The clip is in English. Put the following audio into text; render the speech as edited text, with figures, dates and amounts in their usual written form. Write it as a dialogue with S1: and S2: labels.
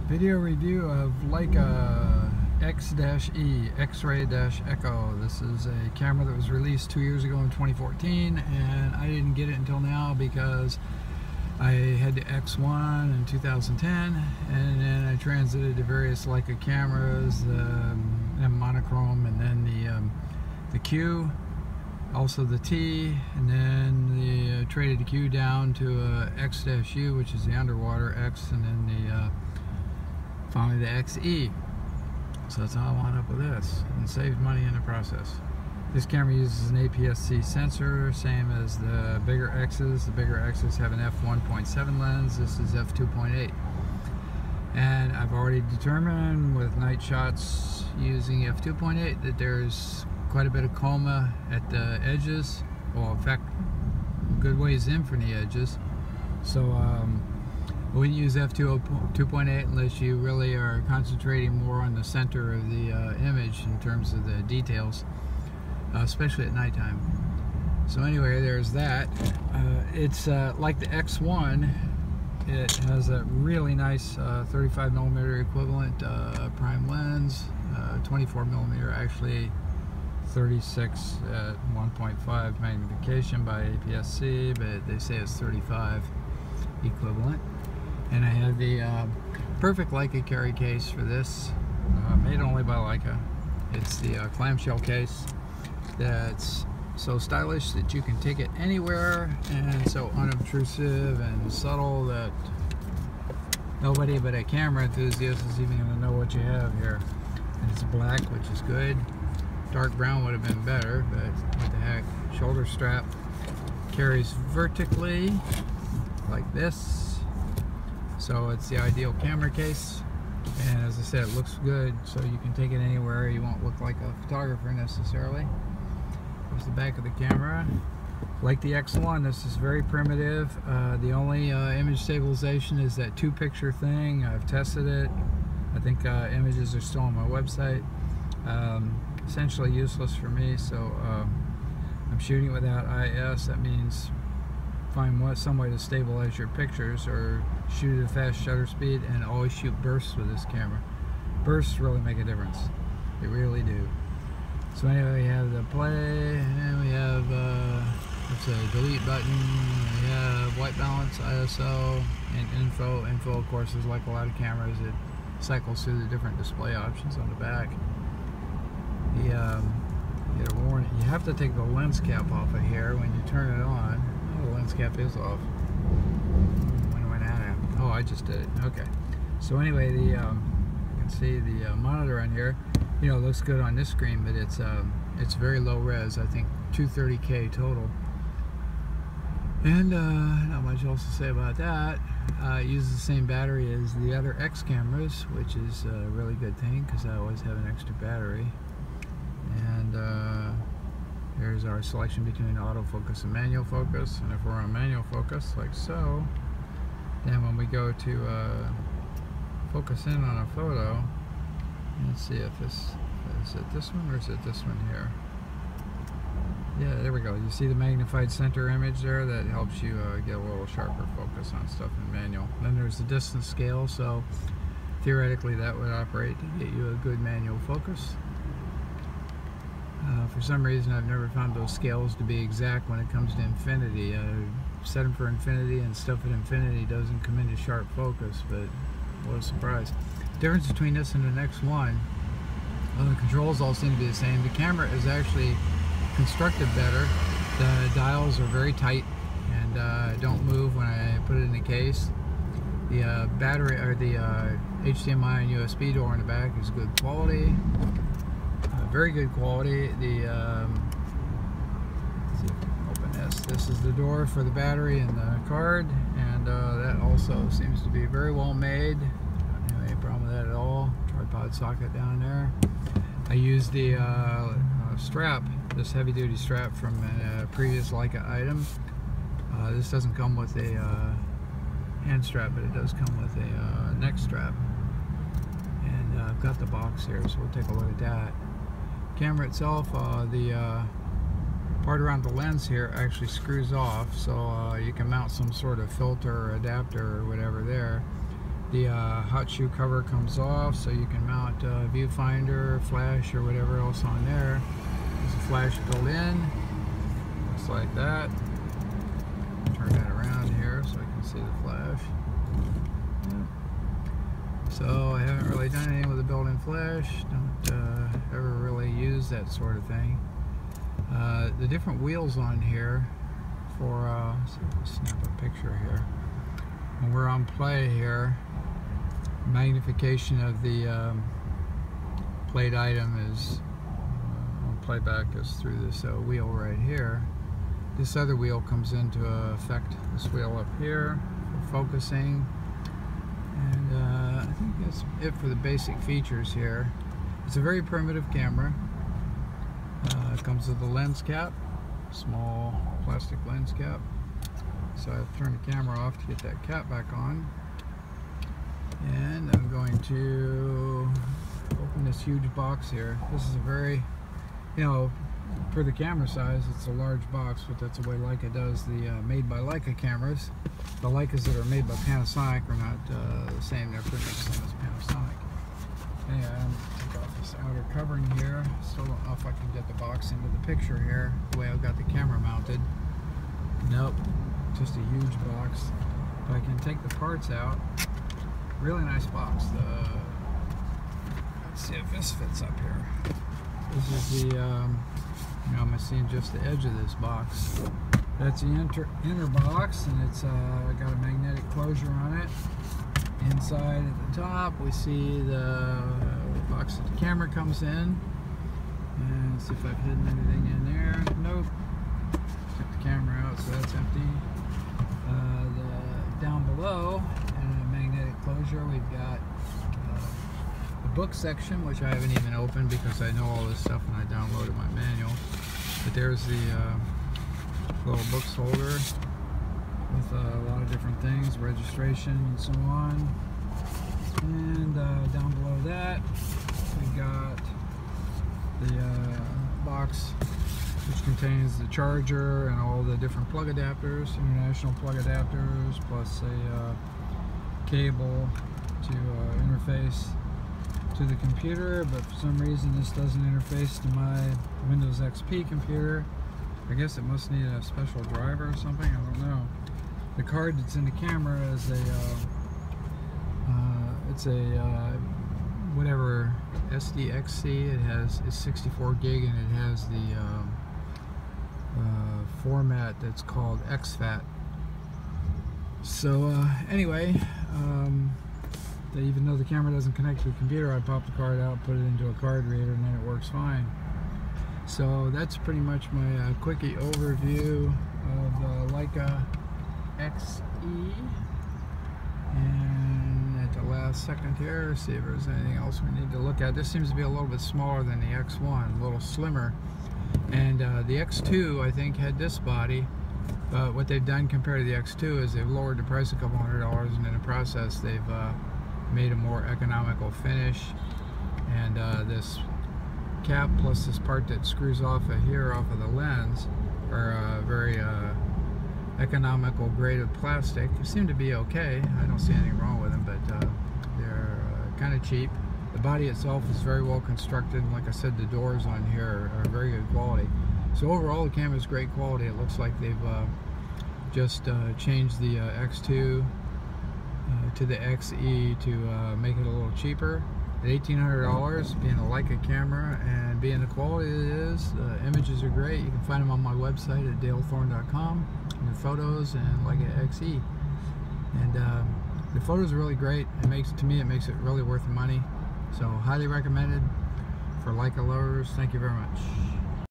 S1: Video review of Leica X-E, X-ray-Echo. This is a camera that was released 2 years ago in 2014, and I didn't get it until now because I had the X1 in 2010, and then I transited to various Leica cameras, and monochrome, and then the Q, also the T, and then traded the Q down to X-U, which is the underwater X, and then finally the XE. So that's how I wound up with this, and saved money in the process. This camera uses an APS-C sensor, same as the bigger X's. The bigger X's have an f1.7 lens. This is f2.8. And I've already determined with night shots using f2.8 that there's quite a bit of coma at the edges. Well, in fact, good ways in from the edges. So I wouldn't use f2.8 unless you really are concentrating more on the center of the image in terms of the details, especially at nighttime. So anyway, there's that. It's like the X1. It has a really nice 35mm equivalent prime lens, 24mm actually, 36 at 1.5 magnification by APS-C, but they say it's 35 equivalent. And I have the perfect Leica carry case for this, made only by Leica. It's the clamshell case that's so stylish that you can take it anywhere, and so unobtrusive and subtle that nobody but a camera enthusiast is even going to know what you have here. And it's black, which is good. Dark brown would have been better, but what the heck. Shoulder strap carries vertically like this. So it's the ideal camera case, and as I said, it looks good, so you can take it anywhere. You won't look like a photographer necessarily. There's the back of the camera. Like the X1, this is very primitive. The only image stabilization is that 2-picture thing. I've tested it. I think images are still on my website. Essentially useless for me, so I'm shooting without IS. That means find some way to stabilize your pictures, or shoot at a fast shutter speed, and always shoot bursts with this camera. Bursts really make a difference. They really do. So anyway, we have the play, and we have it's a delete button. We have white balance, ISO, and info. Info, of course, is like a lot of cameras. It cycles through the different display options on the back. You get a warning. You have to take the lens cap off of here when you turn it on. Oh, the lens cap is off. When went that happen? Oh, I just did it. Okay. So anyway, you can see the monitor on here. You know, it looks good on this screen, but it's very low res. I think 230K total. And not much else to say about that. It uses the same battery as the other X cameras, which is a really good thing because I always have an extra battery. And here's our selection between autofocus and manual focus. And if we're on manual focus, like so, then when we go to focus in on a photo, let's see if is it this one or is it this one here? Yeah, there we go. You see the magnified center image there? That helps you get a little sharper focus on stuff in manual. Then there's the distance scale, so theoretically that would operate to get you a good manual focus. For some reason, I've never found those scales to be exact when it comes to infinity. Set them for infinity, and stuff at infinity doesn't come into sharp focus, but what a surprise. The difference between this and the next one, well, the controls all seem to be the same. The camera is actually constructed better. The dials are very tight and don't move when I put it in the case. The battery, or the HDMI and USB door in the back is good quality. Very good quality. Let's see if I can open this. This is the door for the battery and the card, and that also seems to be very well made. I don't have any problem with that at all. Tripod socket down there. I used the strap, this heavy-duty strap from a previous Leica item. This doesn't come with a hand strap, but it does come with a neck strap. And I've got the box here, so we'll take a look at that. Camera itself, the part around the lens here actually screws off, so you can mount some sort of filter or adapter or whatever there. The hot shoe cover comes off, so you can mount viewfinder, flash, or whatever else on there. There's a flash built in, looks like that. Turn that around here so I can see the flash. So I haven't really done anything with a built-in flash. Don't ever really use that sort of thing. The different wheels on here for snap a picture here. When we're on play here, magnification of the played item is on playback is through this wheel right here. This other wheel comes into effect. This wheel up here for focusing. And I think that's it for the basic features here. It's a very primitive camera. It comes with a lens cap, small plastic lens cap. So I have to turn the camera off to get that cap back on. And I'm going to open this huge box here. This is a very, you know, for the camera size, it's a large box, but that's the way Leica does the made by Leica cameras. The Leicas that are made by Panasonic are not the same. They're pretty much the same as Panasonic. Anyway, I'm going to take off this outer covering here. Still don't know if I can get the box into the picture here, the way I've got the camera mounted. Nope, just a huge box. But I can take the parts out. Really nice box. Let's see if this fits up here. This is the, you know, I'm seeing just the edge of this box. That's the inner box, and it's got a magnetic closure on it. Inside at the top, we see the box that the camera comes in. And see if I've hidden anything in there. Nope. Took the camera out, so that's empty. Down below, in a magnetic closure, we've got the book section, which I haven't even opened because I know all this stuff when I downloaded my manual. But there's the little books holder with a lot of different things, registration and so on. And down below that, we've got the box which contains the charger and all the different plug adapters, international plug adapters, plus a cable to interface to the computer. But for some reason this doesn't interface to my Windows XP computer. I guess it must need a special driver or something, I don't know. The card that's in the camera is it's a whatever SDXC. It's 64 gig, and it has the format that's called exFAT. So anyway, even though the camera doesn't connect to the computer, I pop the card out, put it into a card reader, and then it works fine. So that's pretty much my quickie overview of the Leica XE. And at the last second here, see if there's anything else we need to look at. This seems to be a little bit smaller than the X1, a little slimmer. And the X2, I think, had this body. But what they've done compared to the X2 is they've lowered the price a couple $100, and in the process they've made a more economical finish. And this cap plus this part that screws off of here off of the lens are very economical grade of plastic. They seem to be okay. I don't see anything wrong with them, but they're kind of cheap. The body itself is very well constructed, and like I said, the doors on here are very good quality. So overall, the camera is great quality. It looks like they've just changed the X2 to the XE to make it a little cheaper. At $1,800, being a Leica camera and being the quality it is, the images are great. You can find them on my website at dalethorne.com, and the photos and Leica XE. And the photos are really great. To me, it makes it really worth the money. So highly recommended for Leica lovers. Thank you very much.